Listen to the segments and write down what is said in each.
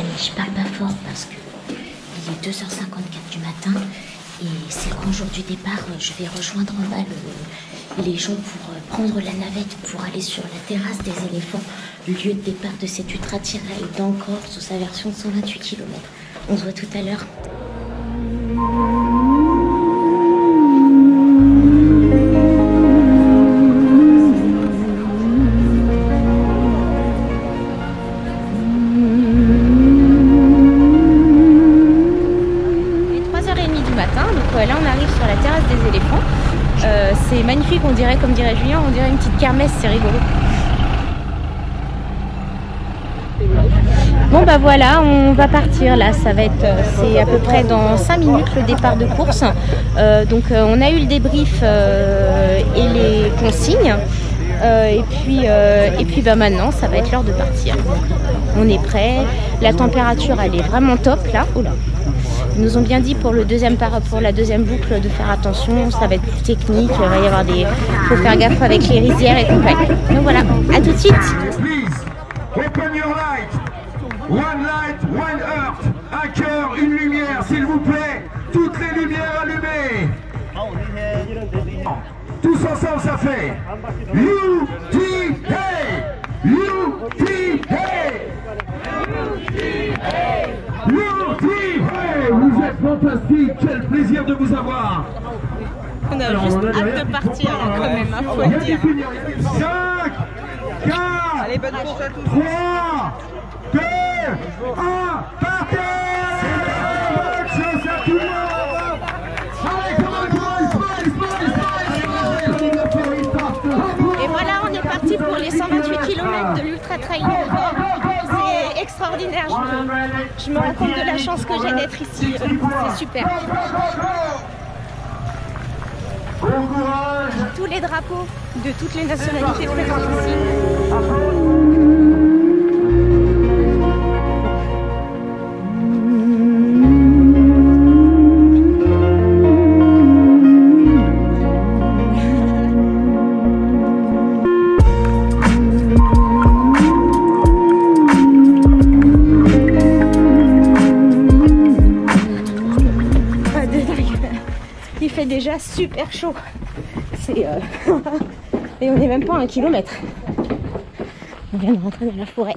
amis, je parle pas fort parce que il est 2h54 du matin et c'est le grand jour du départ. Je vais rejoindre en bas les gens pour prendre la navette pour aller sur la terrasse des éléphants, lieu de départ de cette ultra trail d'Angkor sous sa version de 128 km. On se voit tout à l'heure. Là on arrive sur la terrasse des éléphants, c'est magnifique, on dirait, comme dirait Julien, on dirait une petite kermesse, c'est rigolo. Bon bah voilà, on va partir là, ça va être, c'est à peu près dans 5 minutes le départ de course. Donc on a eu le débrief et les consignes. Et puis bah maintenant ça va être l'heure de partir. On est prêt, la température elle est vraiment top là. Oula. Ils nous ont bien dit pour la deuxième boucle de faire attention, ça va être plus technique, il va y avoir des. Faut faire gaffe avec les rizières et compagnie. Donc voilà, à tout de suite. Open your light. One light, one earth. Un cœur, une lumière, s'il vous plaît. Toutes les lumières allumées. Tous ensemble, ça fait UTA! UTA! UTA! Vous êtes fantastiques, quel plaisir de vous avoir. On a juste hâte de partir là, quand même, hein, faut le dire. 5, 4, allez, bonne course à tous. 3, 2, 1, partez! Bonne chance à tout le monde! Allez, et voilà, on est parti pour les 128 km de l'Ultra Trail. C'est extraordinaire, je me rends compte de la chance que j'ai d'être ici, c'est super. Tous les drapeaux de toutes les nationalités présentes ici. Il fait déjà super chaud. Et on n'est même pas à 1 kilomètre. On vient de rentrer dans la forêt.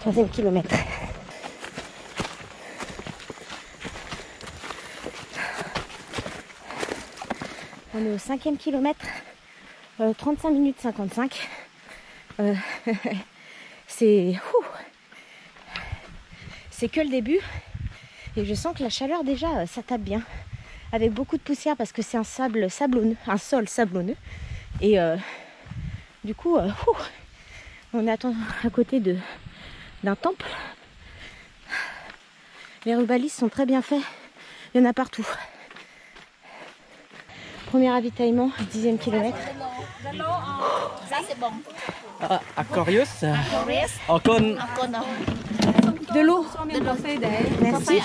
3e kilomètre. On est au 5e kilomètre. 35 minutes 55. C'est que le début. Et je sens que la chaleur déjà, ça tape bien. Avec beaucoup de poussière parce que c'est un sable sablonneux, un sol sablonneux. Et du coup, on est à côté d'un temple. Les rubalisses sont très bien faits. Il y en a partout. Premier ravitaillement, 10e kilomètre. Ça c'est bon. Aquarius. De l'eau. Merci.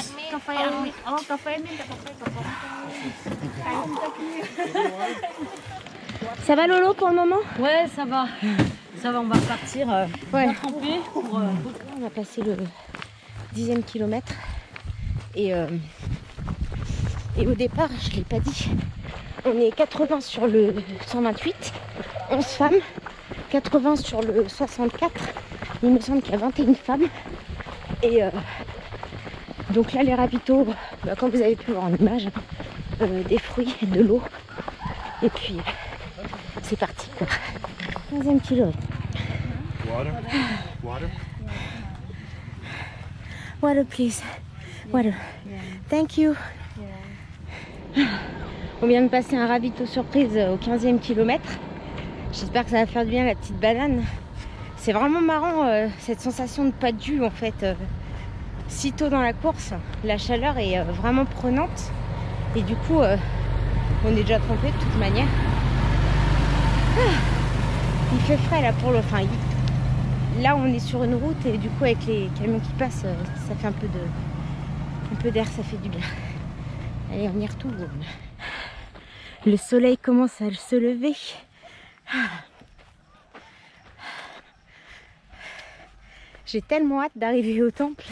Ça va Lolo pour le moment? Ouais, ça va. Ça va, on va partir. Ouais. On va tremper pour. On va passer le 10e kilomètre. Et au départ, je ne l'ai pas dit, on est 80 sur le 128, 11 femmes, 80 sur le 64. Il me semble qu'il y a 21 femmes. Et donc là, les ravitaux, comme vous avez pu voir en image, des fruits, de l'eau. Et puis, c'est parti quoi. 15e kilomètre. Water, please. Water. Thank you. On vient de passer un ravito surprise au 15e kilomètre. J'espère que ça va faire du bien la petite banane. C'est vraiment marrant cette sensation de pas de jus en fait. Si tôt dans la course, la chaleur est vraiment prenante. Et du coup, on est déjà trempé de toute manière. Il fait frais là pour le... Enfin, là on est sur une route et du coup avec les camions qui passent, ça fait un peu d'air, ça fait du bien. Allez, on y retourne. Le soleil commence à se lever. J'ai tellement hâte d'arriver au temple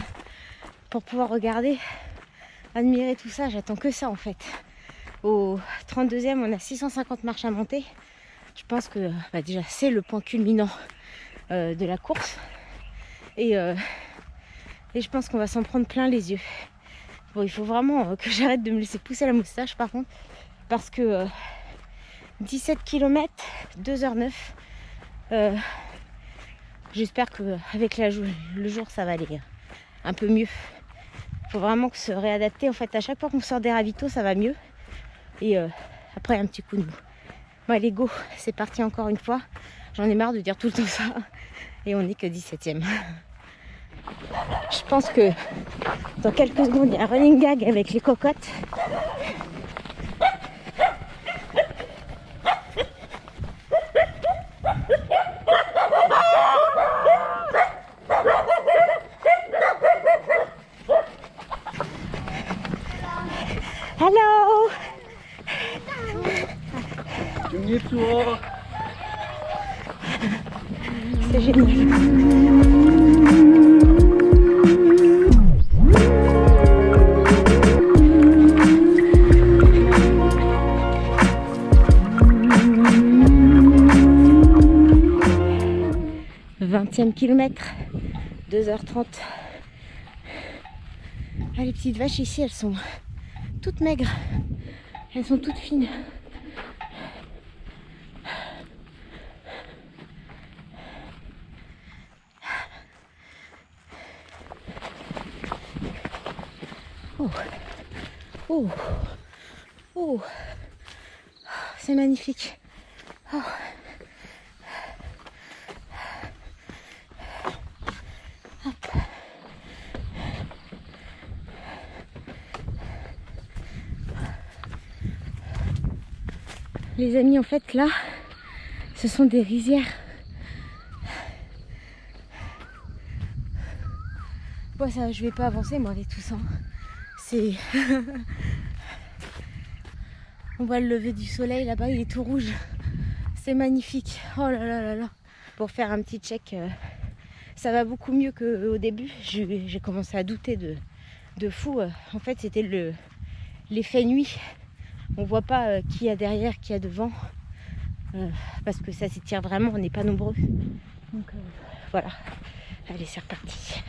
pour pouvoir regarder, admirer tout ça. J'attends que ça en fait. Au 32e, on a 650 marches à monter. Je pense que déjà c'est le point culminant de la course. Et je pense qu'on va s'en prendre plein les yeux. Bon, il faut vraiment que j'arrête de me laisser pousser la moustache par contre. Parce que 17 km, 2h09. J'espère qu'avec le jour ça va aller un peu mieux. Il faut vraiment se réadapter. En fait, à chaque fois qu'on sort des ravitaux, ça va mieux. Et après, un petit coup de mou. Bon, allez, go, c'est parti encore une fois. J'en ai marre de dire tout le temps ça. Et on n'est que 17e. Je pense que dans quelques secondes, il y a un running gag avec les cocottes. Hello! C'est génial. Kilomètre, 2h30. Ah, les petites vaches ici, elles sont toutes maigres, elles sont toutes fines. Oh, oh, oh, c'est magnifique. Oh. Les amis, en fait là, ce sont des rizières. Bon, ça, je vais pas avancer moi avec tout ça. C'est... On voit le lever du soleil là-bas, il est tout rouge. C'est magnifique. Oh là là là là. Pour faire un petit check, ça va beaucoup mieux qu'au début. J'ai commencé à douter de fou. En fait, c'était l'effet nuit. On voit pas qui y a derrière, qui y a devant, parce que ça s'étire vraiment, on n'est pas nombreux. Donc voilà, allez c'est reparti.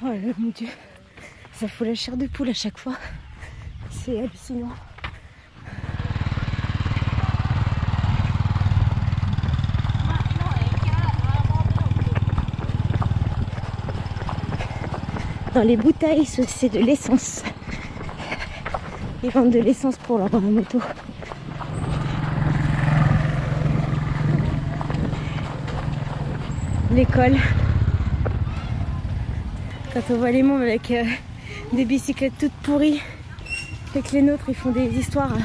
Oh là, mon Dieu, ça fout la chair de poule à chaque fois, c'est hallucinant. Dans les bouteilles, c'est de l'essence. Ils vendent de l'essence pour leur moto. L'école. Quand on voit les mômes avec des bicyclettes toutes pourries, et que les nôtres ils font des histoires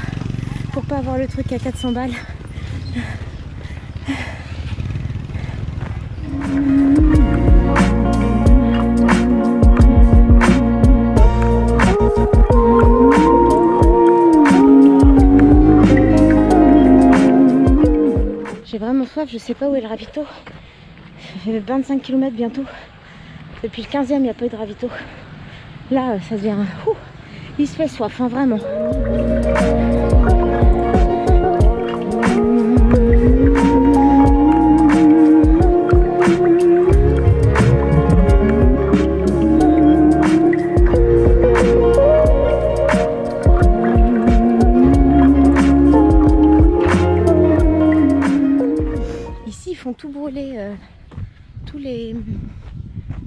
pour pas avoir le truc à 400 balles. J'ai vraiment soif, je sais pas où est le ravito. Ça fait 25 km bientôt. Depuis le 15e, il n'y a pas eu de ravito. Là, ça devient... Ouh, il se fait soif, hein, vraiment. Tout brûler,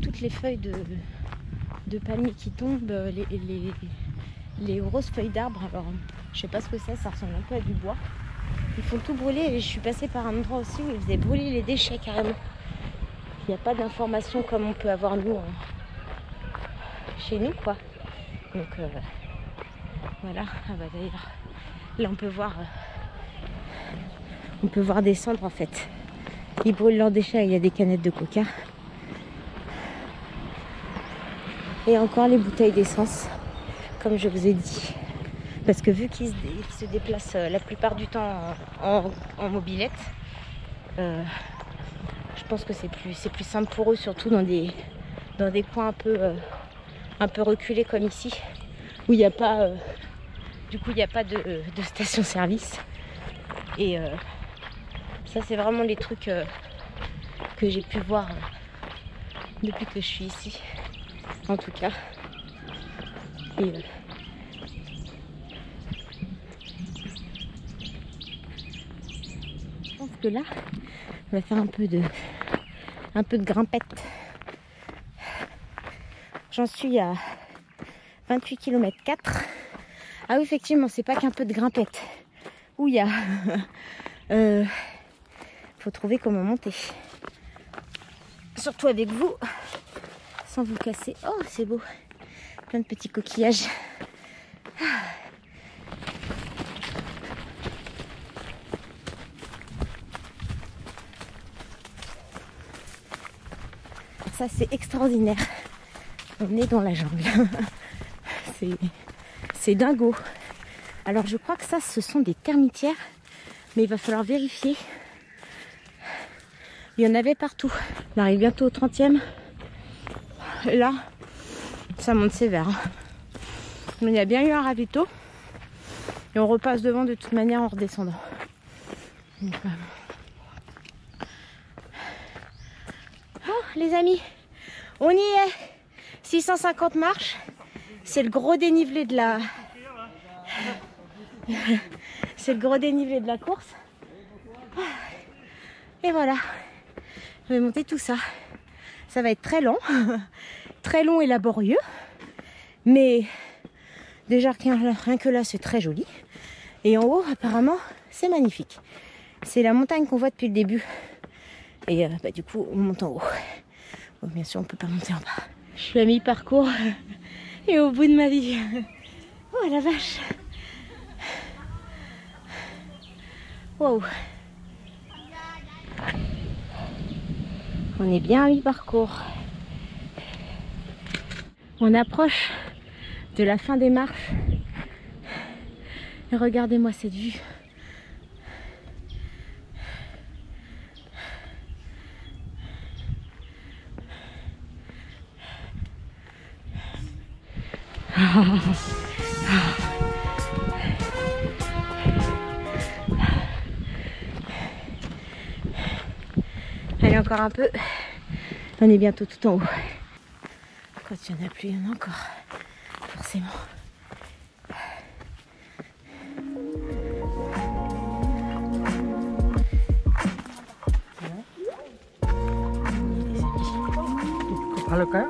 toutes les feuilles de palmier qui tombent, les grosses feuilles d'arbres. Alors je sais pas ce que c'est, ça ressemble un peu à du bois. Ils font tout brûler et je suis passée par un endroit aussi où ils faisaient brûler les déchets carrément. Il n'y a pas d'information comme on peut avoir nous chez nous quoi. Donc voilà. Ah bah d'ailleurs là on peut voir des cendres en fait. Ils brûlent leurs déchets, il y a des canettes de coca. Et encore les bouteilles d'essence, comme je vous ai dit. Parce que vu qu'ils se déplacent la plupart du temps en mobilette, je pense que c'est plus simple pour eux, surtout dans des coins un peu reculés comme ici, où il n'y a pas de station-service. Et ça, c'est vraiment les trucs que j'ai pu voir depuis que je suis ici, en tout cas. Et je pense que là, on va faire un peu de grimpette. J'en suis à 28 km 4. Ah oui, effectivement, c'est pas qu'un peu de grimpette. Où il y a... faut trouver comment monter. Surtout avec vous, sans vous casser. Oh, c'est beau. Plein de petits coquillages. Ça, c'est extraordinaire. On est dans la jungle. C'est dingo. Alors, je crois que ça, ce sont des termitières. Mais il va falloir vérifier. Il y en avait partout. On arrive bientôt au 30e. Et là, ça monte sévère. Mais il y a bien eu un ravito. Et on repasse devant de toute manière en redescendant. Donc, bon, les amis, on y est. 650 marches. C'est le gros dénivelé de la... C'est le gros dénivelé de la course. Et voilà. Je vais monter tout ça. Ça va être très long. Très long et laborieux. Mais déjà rien que là, c'est très joli. Et en haut, apparemment, c'est magnifique. C'est la montagne qu'on voit depuis le début. Et du coup, on monte en haut. Bon, bien sûr, on ne peut pas monter en bas. Je suis à mi-parcours et au bout de ma vie. Oh la vache. Wow. On est bien à mi-parcours. On approche de la fin des marches. Et regardez-moi cette vue. Allez, encore un peu. On est bientôt tout en haut. Quand il n'y en a plus, il y en a encore. Forcément. Halo kak?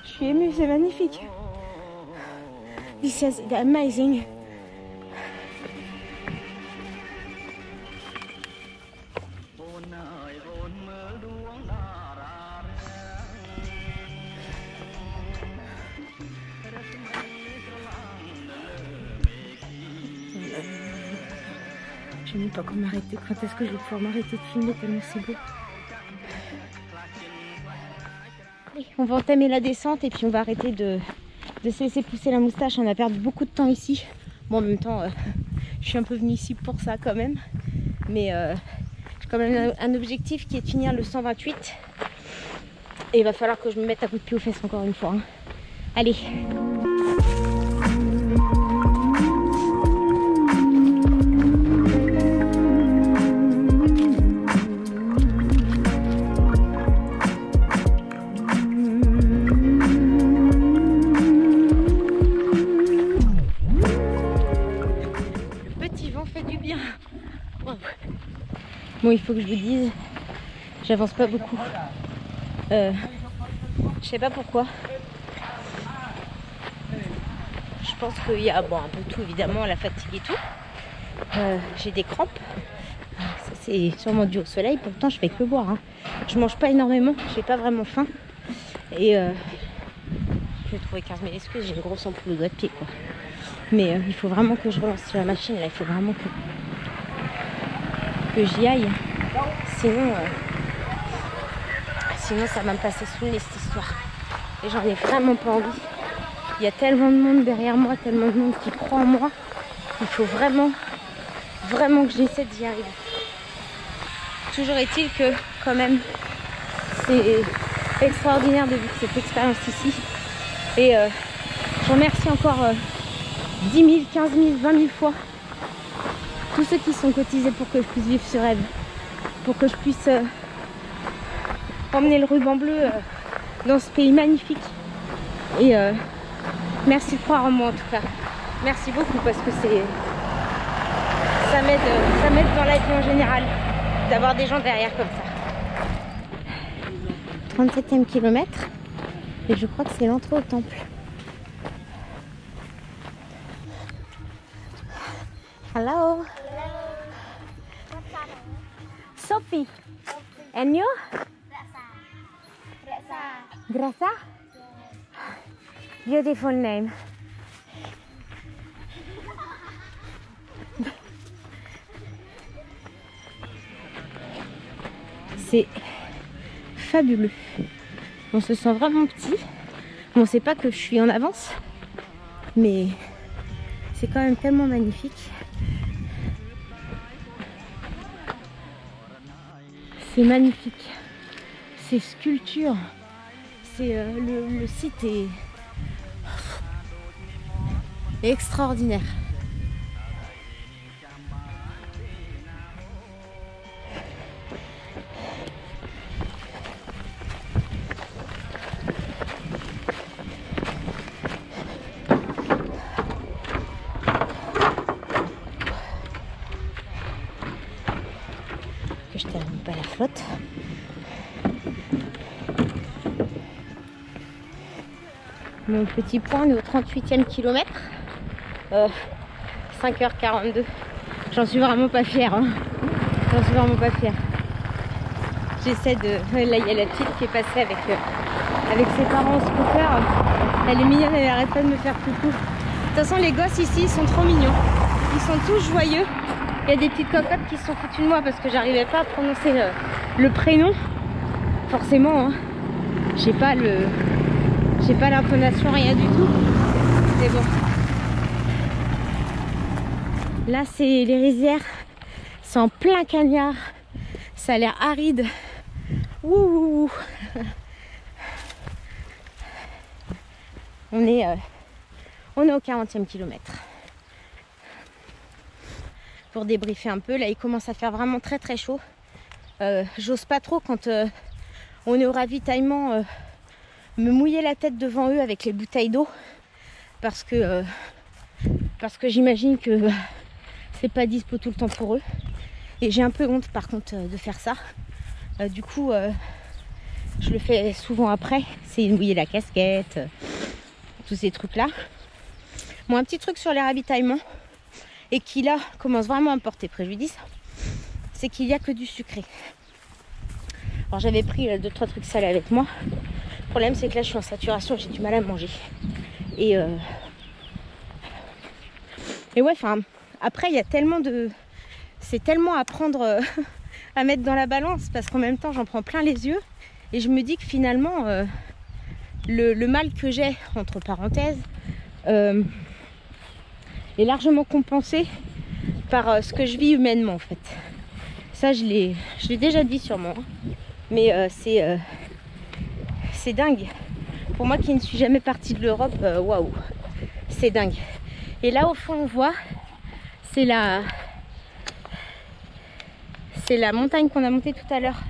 Je suis émue, c'est magnifique. This is amazing. Je ne sais pas comment m'arrêter. Quand est-ce que je vais pouvoir m'arrêter de filmer tellement c'est beau. Allez, on va entamer la descente et puis on va arrêter de se laisser pousser la moustache. On a perdu beaucoup de temps ici. Bon, en même temps, je suis un peu venue ici pour ça quand même. Mais j'ai quand même un objectif qui est de finir le 128. Et il va falloir que je me mette à coup de pied aux fesses encore une fois. Hein. Allez. Bon, il faut que je vous dise, j'avance pas beaucoup. Je sais pas pourquoi. Je pense qu'il y a un peu tout évidemment, la fatigue et tout. J'ai des crampes. Ça c'est sûrement dû au soleil, pourtant je fais que boire. Hein. Je mange pas énormément, j'ai pas vraiment faim. Et je vais trouver 15 000 excuses, j'ai une grosse ampoule au doigt de pied quoi. Mais il faut vraiment que je relance la machine là, il faut vraiment que j'y aille. Sinon ça va me passer sous le nez cette histoire. Et j'en ai vraiment pas envie. Il y a tellement de monde derrière moi, tellement de monde qui croit en moi. Il faut vraiment que j'essaie d'y arriver. Toujours est-il que quand même c'est extraordinaire de vivre cette expérience ici. Et je remercie encore 10 000, 15 000, 20 000 fois tous ceux qui sont cotisés pour que je puisse vivre ce rêve. Pour que je puisse emmener le ruban bleu dans ce pays magnifique. Et merci de croire en moi en tout cas. Merci beaucoup parce que ça m'aide dans la vie en général d'avoir des gens derrière comme ça. 37e kilomètre et je crois que c'est l'entrée au temple. Hello. Sophie. And you? Grasa. Beautiful name. C'est fabuleux. On se sent vraiment petit. Bon, c'est pas que je suis en avance, mais c'est quand même tellement magnifique. C'est magnifique. Ces sculptures, c'est le site est extraordinaire. Que je termine pas la flotte. Mon petit point, on est au 38e kilomètre. 5h42. J'en suis vraiment pas fière. Hein. J'en suis vraiment pas fière. J'essaie de... Là, il y a la petite qui est passée avec ses parents au scooter. Elle est mignonne, elle arrête pas de me faire coucou. De toute façon, les gosses ici, ils sont trop mignons. Ils sont tous joyeux. Il y a des petites cocottes qui se sont foutues de moi parce que j'arrivais pas à prononcer le prénom. Forcément, hein. J'ai pas l'intonation, rien du tout. C'est bon. Là, c'est les rizières. C'est en plein cagnard. Ça a l'air aride. Ouh. On est au 40e kilomètre. Pour débriefer un peu, là il commence à faire vraiment très très chaud. J'ose pas trop quand on est au ravitaillement me mouiller la tête devant eux avec les bouteilles d'eau parce que j'imagine que c'est pas dispo tout le temps pour eux et j'ai un peu honte par contre de faire ça. Du coup je le fais souvent après, c'est mouiller la casquette, tous ces trucs là. Bon, un petit truc sur les ravitaillements et qui là commence vraiment à me porter préjudice, c'est qu'il n'y a que du sucré. Alors j'avais pris 2-3 trucs salés avec moi. Le problème c'est que là je suis en saturation, j'ai du mal à manger. Et ouais, enfin après il y a tellement de... C'est tellement à prendre à mettre dans la balance parce qu'en même temps j'en prends plein les yeux et je me dis que finalement le mal que j'ai, entre parenthèses, est largement compensé par ce que je vis humainement en fait. Ça je l'ai déjà dit sûrement, mais c'est dingue. Pour moi qui ne suis jamais partie de l'Europe, waouh, c'est dingue. Et là au fond on voit, c'est la montagne qu'on a montée tout à l'heure.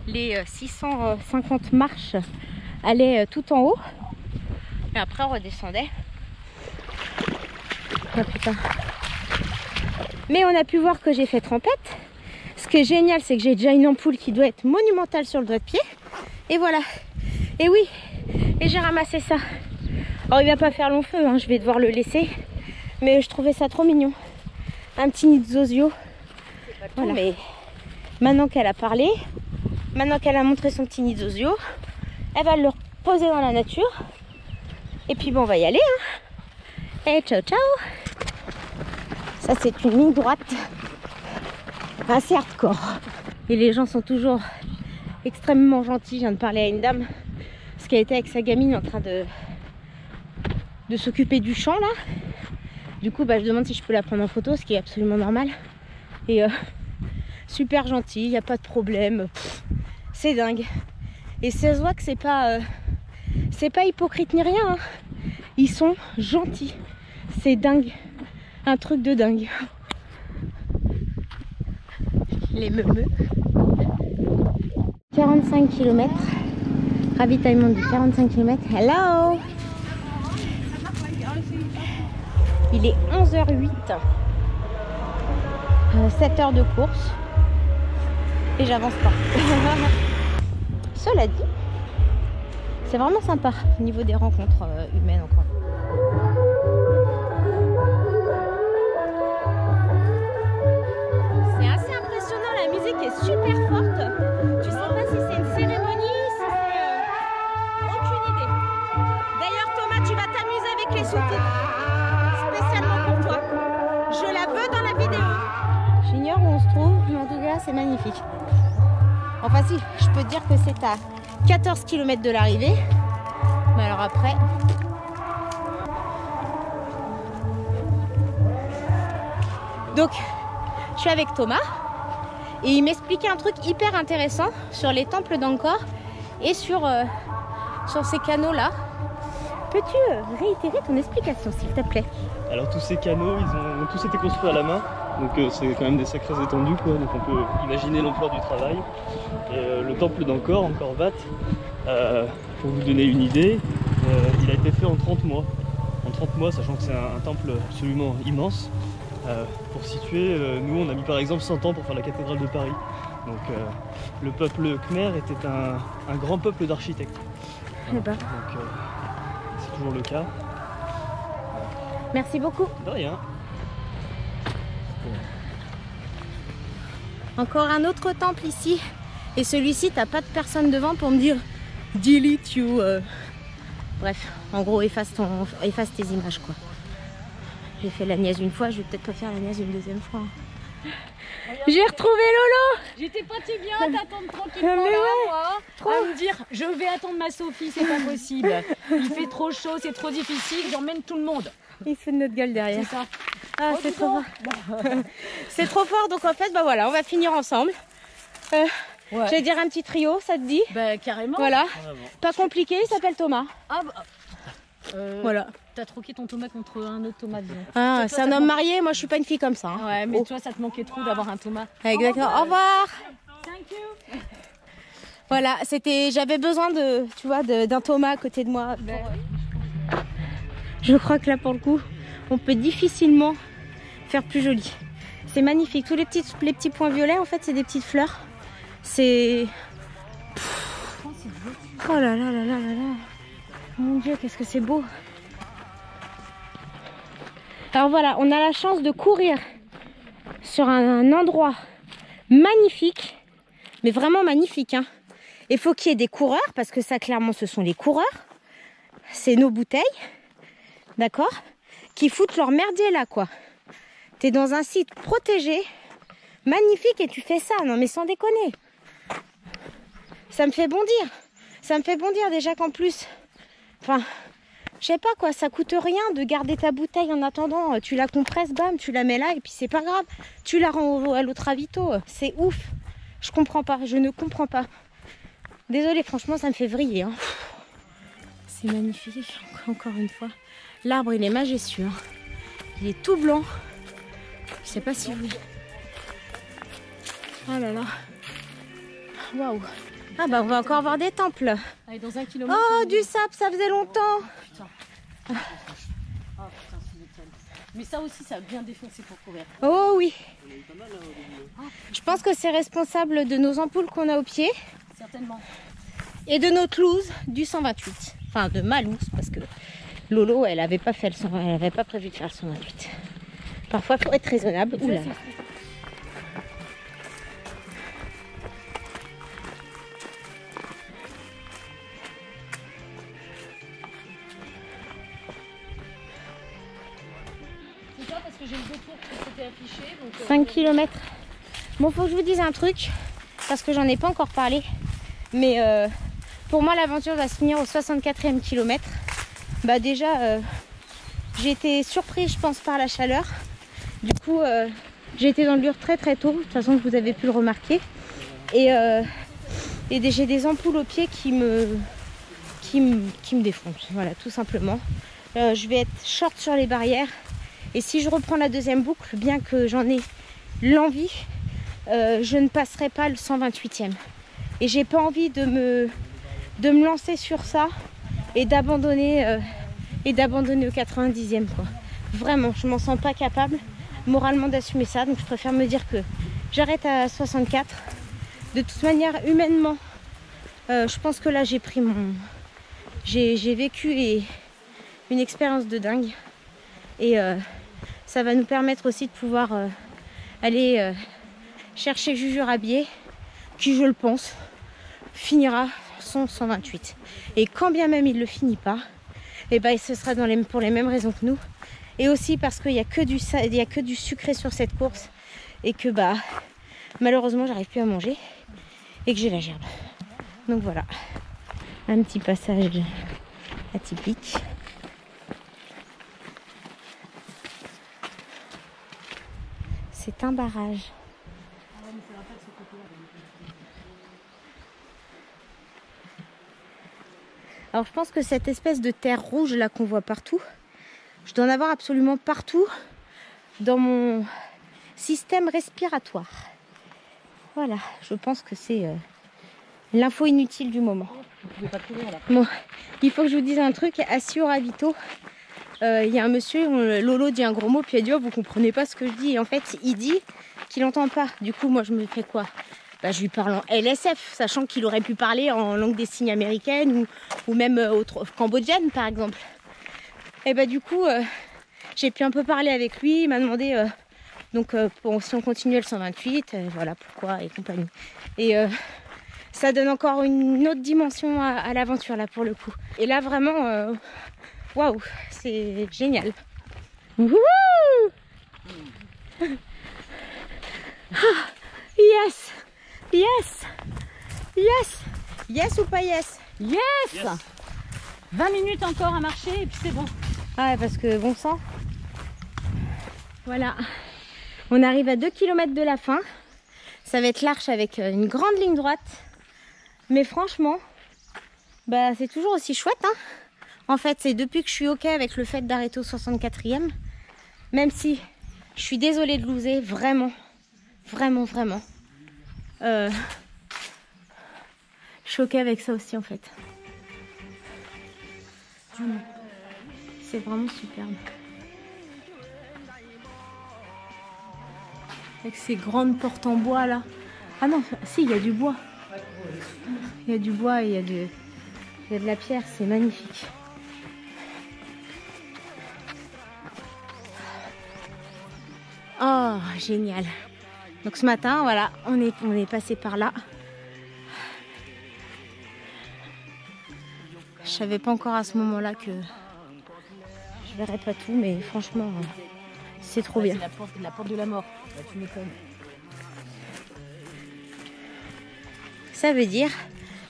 Les 650 marches allaient tout en haut et après on redescendait. Oh putain. Mais on a pu voir que j'ai fait trempette. Ce qui est génial, c'est que j'ai déjà une ampoule qui doit être monumentale sur le doigt de pied. Et voilà. Et oui, et j'ai ramassé ça Alors il va pas faire long feu, hein, je vais devoir le laisser. Mais je trouvais ça trop mignon. Un petit nid de zozio. Voilà. Mais maintenant qu'elle a parlé, maintenant qu'elle a montré son petit nid de zozio, elle va le reposer dans la nature. Et puis bon, on va y aller. Hein. Et ciao ciao. Ça c'est une ligne droite assez hardcore. Et les gens sont toujours extrêmement gentils. Je viens de parler à une dame parce qu'elle était avec sa gamine en train de s'occuper du champ là. Du coup je demande si je peux la prendre en photo, ce qui est absolument normal. Et super gentil, il n'y a pas de problème. C'est dingue. Et ça se voit que c'est pas hypocrite ni rien. Hein. Ils sont gentils. C'est dingue. Un truc de dingue. Les meumeux. 45 km. Ravitaillement du 45 km. Hello! Il est 11h08. 7 heures de course. Et j'avance pas. Cela dit, c'est vraiment sympa au niveau des rencontres humaines encore. C'est assez impressionnant, la musique est super forte. Tu sais pas si c'est une cérémonie, si c'est aucune idée. D'ailleurs Thomas, tu vas t'amuser avec les sous-titres. Spécialement pour toi. Je la veux dans la vidéo. J'ignore où on se trouve, mais en tout cas c'est magnifique. Enfin si, je peux te dire que c'est à 14 km de l'arrivée. Mais alors après... Donc, je suis avec Thomas. Et il m'expliquait un truc hyper intéressant sur les temples d'Angkor et sur ces canaux-là. Peux-tu réitérer ton explication, s'il te plaît? Alors tous ces canaux, ils ont tous été construits à la main. Donc c'est quand même des sacrées étendues quoi, donc on peut imaginer l'ampleur du travail. Et, le temple d'Angkor, Angkor Wat, pour vous donner une idée, il a été fait en 30 mois. En 30 mois, sachant que c'est un temple absolument immense. Pour situer, nous on a mis par exemple 100 ans pour faire la cathédrale de Paris. Donc le peuple khmer était un grand peuple d'architectes. Voilà. Donc c'est toujours le cas. Merci beaucoup. De rien. Encore un autre temple ici. Et celui-ci, t'as pas de personne devant pour me dire delete you. Bref, en gros, efface tes images quoi. J'ai fait la niaise une fois, je vais peut-être pas faire la niaise une deuxième fois. J'ai retrouvé Lolo. J'étais partie bien t'attendre tranquillement là, moi, à me dire je vais attendre ma Sophie, c'est pas possible. Il fait trop chaud, c'est trop difficile, j'emmène tout le monde. Il se fout de notre gueule derrière. C'est ça. Ah, c'est trop fort. C'est trop fort, donc en fait, bah voilà, on va finir ensemble. Ouais. Je vais dire un petit trio, ça te dit? Bah carrément. Voilà. Pas compliqué, il s'appelle Thomas. Ah bah. Voilà. T'as troqué ton Thomas contre un autre Thomas, disons. Ah, c'est un homme marié, moi je suis pas une fille comme ça. Hein. Ouais, mais toi ça te manquait trop d'avoir un Thomas. Exactement. Au revoir. Thank you. Voilà, j'avais besoin de, tu vois, d'un Thomas à côté de moi. Je crois que là pour le coup, on peut difficilement faire plus joli. C'est magnifique. Tous les petits points violets, en fait, c'est des petites fleurs. C'est... Oh là là là là là là. Mon Dieu, qu'est-ce que c'est beau. Alors voilà, on a la chance de courir sur un endroit magnifique, mais vraiment magnifique. Hein. Il faut qu'il y ait des coureurs, parce que ça, clairement, ce sont les coureurs. C'est nos bouteilles, d'accord, qui foutent leur merdier là, quoi. T'es dans un site protégé, magnifique, et tu fais ça. Non, mais sans déconner. Ça me fait bondir. Ça me fait bondir déjà qu'en plus... Enfin, je sais pas quoi, ça coûte rien de garder ta bouteille en attendant. Tu la compresses, bam, tu la mets là, et puis c'est pas grave. Tu la rends à l'autre ravito. C'est ouf. Je comprends pas, je ne comprends pas. Désolée, franchement, ça me fait vriller. Hein. C'est magnifique, encore une fois. L'arbre, il est majestueux. Hein. Il est tout blanc. Je sais pas si vous... Oh là là. Waouh. Ah bah on va encore voir des temples. Allez, dans 1 kilomètre. Oh, du sable, ça faisait longtemps. Putain. Oh putain, c'est nickel. Mais ça aussi, ça a bien défoncé pour courir. Oh oui. Je pense que c'est responsable de nos ampoules qu'on a au pied. Certainement. Et de notre loose du 128. Enfin, de ma loose, parce que Lolo, elle n'avait pas fait elle avait pas prévu de faire le 128. Parfois, il faut être raisonnable. Oula. C'est ça parce que j'ai le détour qui s'était affiché. Donc, 5 km. Bon, faut que je vous dise un truc, parce que j'en ai pas encore parlé. Mais pour moi, l'aventure va se finir au 64e kilomètre. Bah déjà, j'ai été surprise, je pense, par la chaleur. Du coup, j'ai été dans le dur très très tôt. De toute façon, vous avez pu le remarquer. Et j'ai des ampoules aux pieds qui me défoncent. Voilà, tout simplement. Je vais être short sur les barrières. Et si je reprends la deuxième boucle, bien que j'en ai l'envie, je ne passerai pas le 128e. Et j'ai pas envie de me lancer sur ça et d'abandonner au 90e, quoi. Vraiment, je m'en sens pas capable moralement d'assumer ça. Donc je préfère me dire que j'arrête à 64. De toute manière, humainement, je pense que là j'ai pris j'ai vécu une expérience de dingue. Et ça va nous permettre aussi de pouvoir aller chercher Juju Rabier, qui, je le pense, finira son 128. Et quand bien même il ne le finit pas, et ben, ce sera pour les mêmes raisons que nous. Et aussi parce qu'il n'y a que du sucré sur cette course. Et que bah, malheureusement, j'arrive plus à manger. Et que j'ai la gerbe. Donc voilà, un petit passage atypique. C'est un barrage. Alors je pense que cette espèce de terre rouge là qu'on voit partout, je dois en avoir absolument partout dans mon système respiratoire. Voilà, je pense que c'est l'info inutile du moment. Bon, il faut que je vous dise un truc, assis au ravito, il y a un monsieur, Lolo dit un gros mot, puis il a dit oh, vous comprenez pas ce que je dis. Et en fait, il dit qu'il n'entend pas. Du coup, moi, je me fais quoi? Bah, je lui parle en LSF, sachant qu'il aurait pu parler en langue des signes américaine ou même cambodgienne, par exemple. Et bah, du coup, j'ai pu un peu parler avec lui. Il m'a demandé si on continuait le 128, voilà pourquoi et compagnie. Et ça donne encore une autre dimension à l'aventure, là, pour le coup. Et là, vraiment, waouh, c'est génial. Wouhou! Yes! Yes! Yes! Yes ou pas yes? Yes, 20 minutes encore à marcher et puis c'est bon. Ouais, parce que bon sang. Voilà. On arrive à 2 km de la fin. Ça va être l'arche avec une grande ligne droite. Mais franchement, bah, c'est toujours aussi chouette, hein. En fait, c'est depuis que je suis OK avec le fait d'arrêter au 64e. Même si je suis désolée de loser, vraiment. Vraiment, vraiment. Je suis OK avec ça aussi, en fait. C'est vraiment superbe. Avec ces grandes portes en bois, là. Ah non, si, il y a du bois. Il y a du bois et il y a de la pierre, c'est magnifique. Oh, génial. Donc ce matin, voilà, on est passé par là. Je savais pas encore à ce moment-là que je verrais pas tout, mais franchement, c'est trop bien. C'est la porte de la mort. Bah, tu m'étonnes. Ça veut dire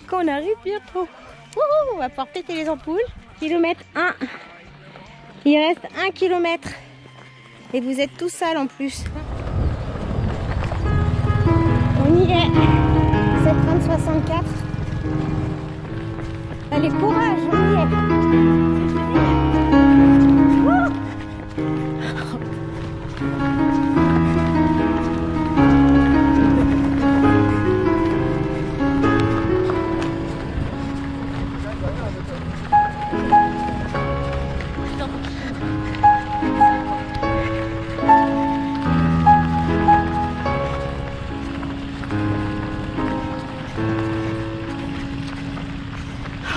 qu'on arrive bientôt. Wouhou, on va pouvoir péter les ampoules. Kilomètre 1. Il reste 1 kilomètre. Et vous êtes tout sale en plus. On y est. Cette fin de 64. Allez, courage, on y est. Wouh.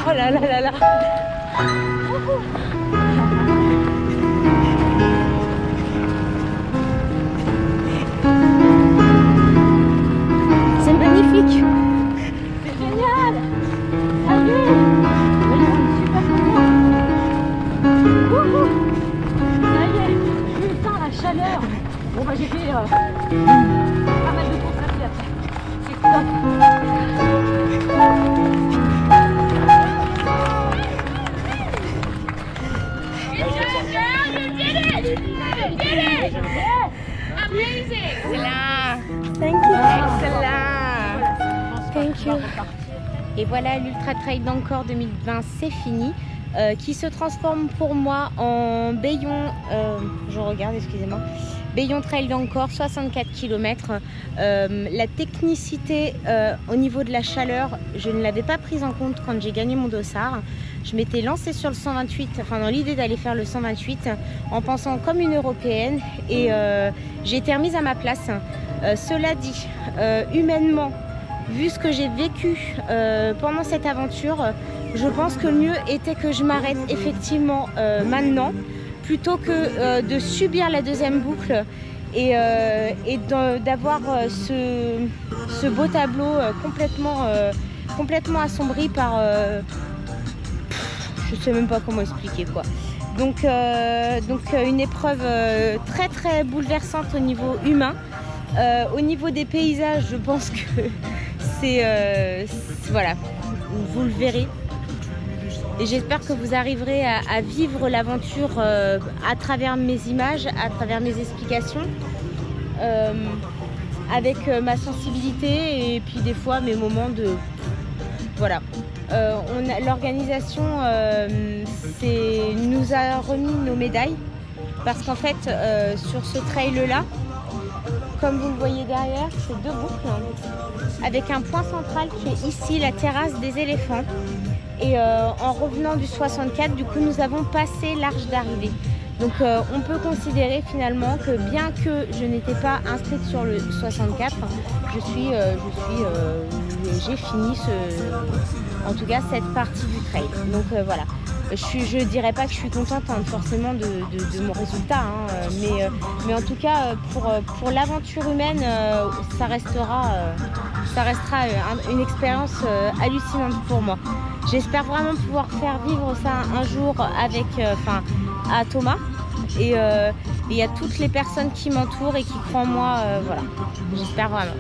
Oh là là là là. Ça y est, putain la chaleur. Bon bah j'ai fait pas mal de courses à pied après. C'est top. Thank you. Excellent. Thank you. Et voilà, l'Ultra Trail d'Angkor 2020, c'est fini. Qui se transforme pour moi en Bayon, je regarde, excusez-moi, Bayon Trail d'Angkor, 64 km. La technicité au niveau de la chaleur, je ne l'avais pas prise en compte quand j'ai gagné mon dossard. Je m'étais lancée sur le 128, enfin dans l'idée d'aller faire le 128 en pensant comme une européenne et j'ai été remise à ma place. Cela dit, humainement, vu ce que j'ai vécu pendant cette aventure, je pense que le mieux était que je m'arrête effectivement maintenant plutôt que de subir la deuxième boucle et d'avoir ce beau tableau complètement assombri par... je sais même pas comment expliquer quoi. Donc une épreuve très très bouleversante au niveau humain. Au niveau des paysages, je pense que c'est voilà, vous le verrez. Et j'espère que vous arriverez à vivre l'aventure à travers mes images, à travers mes explications, avec ma sensibilité et puis des fois mes moments de... Voilà. L'organisation nous a remis nos médailles parce qu'en fait, sur ce trail-là, comme vous le voyez derrière, c'est deux boucles avec un point central qui est ici, la terrasse des éléphants. Et en revenant du 64, du coup, nous avons passé l'arche d'arrivée. Donc on peut considérer finalement que bien que je n'étais pas inscrite sur le 64, j'ai fini en tout cas cette partie du trail. Donc voilà. Je dirais pas que je suis contente forcément de mon résultat, hein, mais en tout cas pour l'aventure humaine, ça restera une expérience hallucinante pour moi. J'espère vraiment pouvoir faire vivre ça un jour avec, à Thomas et à toutes les personnes qui m'entourent et qui croient en moi. Voilà, j'espère vraiment.